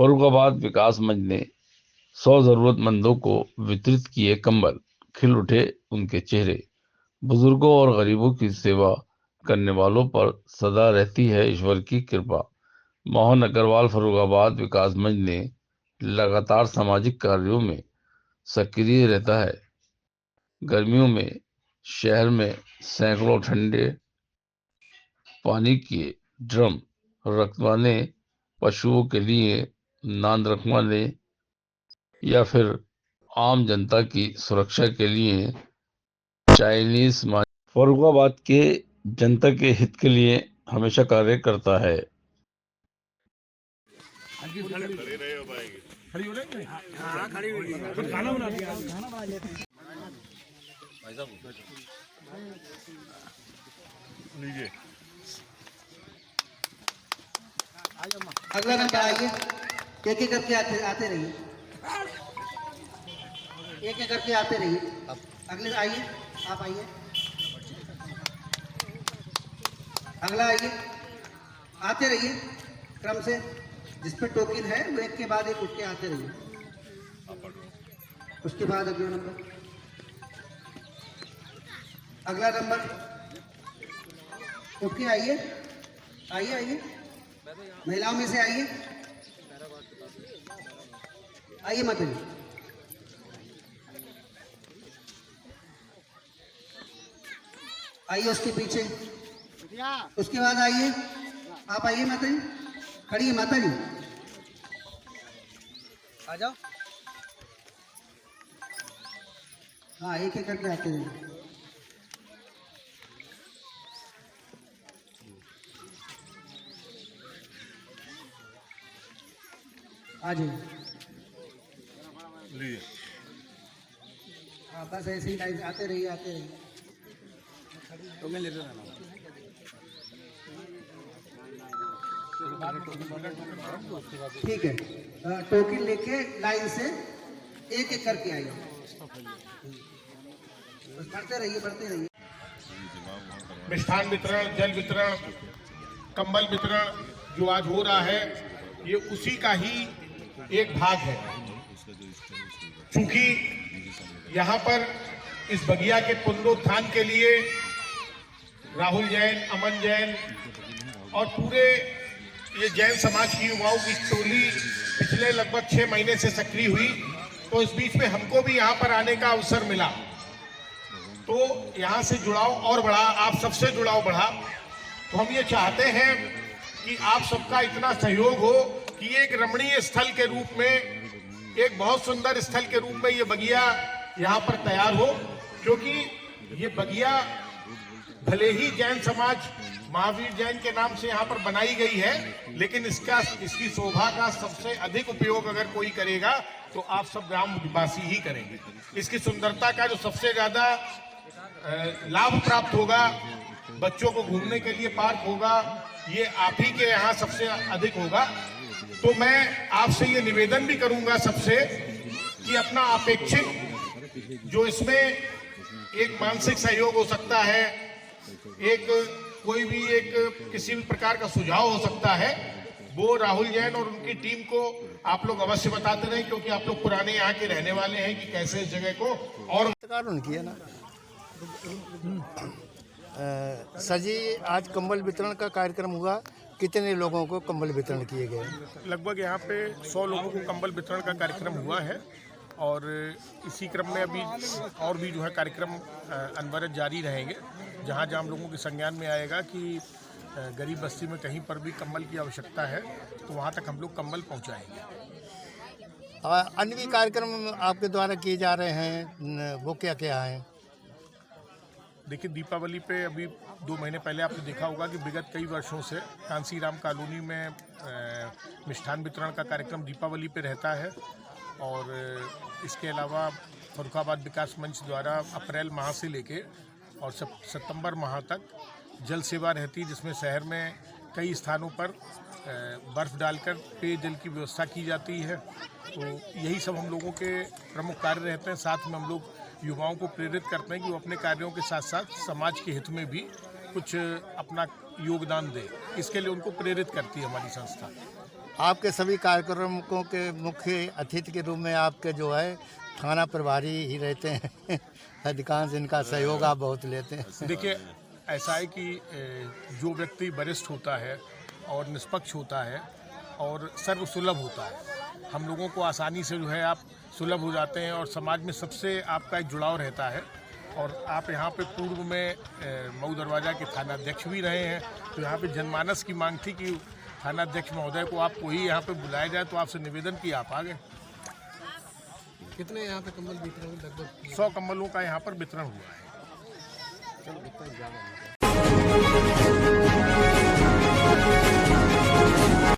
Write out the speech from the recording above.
फर्रुखाबाद विकास मंच ने 100 जरूरतमंदों को वितरित किए कंबल। खिल उठे उनके चेहरे। बुजुर्गों और गरीबों की सेवा करने वालों पर सदा रहती है ईश्वर की कृपा। मोहन अग्रवाल फर्रुखाबाद विकास मंच ने लगातार सामाजिक कार्यों में सक्रिय रहता है। गर्मियों में शहर में सैकड़ों ठंडे पानी के ड्रम रखवाने, पशुओं के लिए नाद रखवाने या फिर आम जनता की सुरक्षा के लिए चाइनीज फर्रुखाबाद के जनता के हित के लिए हमेशा कार्य करता है। अगला नंबर आइए, एक एक करके आते रहिए, एक एक करके आते रहिए। अगले आइए, आप आइए, अगला आइए, आते रहिए क्रम से। जिस पे टोकन है वो एक के बाद एक उठ के आते रहिए। उसके बाद अगला नंबर, अगला नंबर उठ के आइए, आइए आइए, महिलाओं में से आइए, आइए माता जी, आइए उसके पीछे, उसके बाद आइए, आप आइए माता जी, खड़ी है माता जी, आ जाओ। हाँ, एक एक करके आते हैं। आ जाइए। हाँ, बस ऐसे ही लाइन आते रहिए, आते रहिए। ठीक है, टोकन लेके लाइन से एक एक करके आइए, बढ़ते रहिए, बढ़ते रहिए। मिष्ठान वितरण, जल वितरण, कंबल वितरण जो आज हो रहा है, ये उसी का ही एक भाग है। चूंकि यहाँ पर इस बगिया के पुनरुत्थान के लिए राहुल जैन, अमन जैन और पूरे ये जैन समाज की युवाओं की टोली पिछले लगभग 6 महीने से सक्रिय हुई। तो इस बीच में हमको भी यहाँ पर आने का अवसर मिला, तो यहाँ से जुड़ाव और बढ़ा, आप सबसे जुड़ाव बढ़ा। तो हम ये चाहते हैं कि आप सबका इतना सहयोग हो कि एक रमणीय स्थल के रूप में, एक बहुत सुंदर स्थल के रूप में ये बगिया यहाँ पर तैयार हो। क्योंकि ये बगिया भले ही जैन समाज महावीर जैन के नाम से यहाँ पर बनाई गई है, लेकिन इसकी शोभा का सबसे अधिक उपयोग अगर कोई करेगा तो आप सब ग्रामवासी ही करेंगे। इसकी सुंदरता का जो सबसे ज्यादा लाभ प्राप्त होगा, बच्चों को घूमने के लिए पार्क होगा, ये आप ही के यहाँ सबसे अधिक होगा। तो मैं आपसे ये निवेदन भी करूंगा सबसे कि अपना अपेक्षित जो इसमें एक मानसिक सहयोग हो सकता है, एक कोई भी एक किसी भी प्रकार का सुझाव हो सकता है, वो राहुल जैन और उनकी टीम को आप लोग अवश्य बताते रहें, क्योंकि आप लोग पुराने यहाँ के रहने वाले हैं कि कैसे इस जगह को और उनकी है ना। सर जी, आज कंबल वितरण का कार्यक्रम हुआ, कितने लोगों को कंबल वितरण किए गए? लगभग यहाँ पे 100 लोगों को कंबल वितरण का कार्यक्रम हुआ है और इसी क्रम में अभी और भी जो है कार्यक्रम अनवरत जारी रहेंगे। जहाँ जहाँ हम लोगों के संज्ञान में आएगा कि गरीब बस्ती में कहीं पर भी कंबल की आवश्यकता है तो वहाँ तक हम लोग कंबल पहुँचाएंगे। अन्य भी कार्यक्रम आपके द्वारा किए जा रहे हैं, वो क्या क्या हैं? देखिए, दीपावली पे अभी 2 महीने पहले आपने देखा होगा कि विगत कई वर्षों से कांसीराम कॉलोनी में मिष्ठान वितरण का कार्यक्रम दीपावली पे रहता है। और इसके अलावा फर्रुखाबाद विकास मंच द्वारा अप्रैल माह से लेके और सितंबर माह तक जल सेवा रहती है, जिसमें शहर में कई स्थानों पर बर्फ़ डालकर पेयजल की व्यवस्था की जाती है। तो यही सब हम लोगों के प्रमुख कार्य रहते हैं। साथ में हम लोग युवाओं को प्रेरित करते हैं कि वो अपने कार्यों के साथ साथ समाज के हित में भी कुछ अपना योगदान दें। इसके लिए उनको प्रेरित करती है हमारी संस्था। आपके सभी कार्यक्रमों के मुख्य अतिथि के रूप में आपके जो है थाना प्रभारी ही रहते हैं। अधिकांश इनका सहयोग आप बहुत लेते हैं। देखिए, ऐसा है कि जो व्यक्ति वरिष्ठ होता है और निष्पक्ष होता है और सर्वसुलभ होता है, हम लोगों को आसानी से जो है आप सुलभ हो जाते हैं और समाज में सबसे आपका एक जुड़ाव रहता है। और आप यहाँ पे पूर्व में मऊ दरवाजा के थानाध्यक्ष भी रहे हैं, तो यहाँ पे जनमानस की मांग थी कि थानाध्यक्ष महोदय को आपको ही यहाँ पे बुलाया जाए, तो आपसे निवेदन किया, आप आ गए। कितने यहाँ पे कंबल वितरण लगभग 100 कंबलों का यहाँ पर वितरण हुआ है।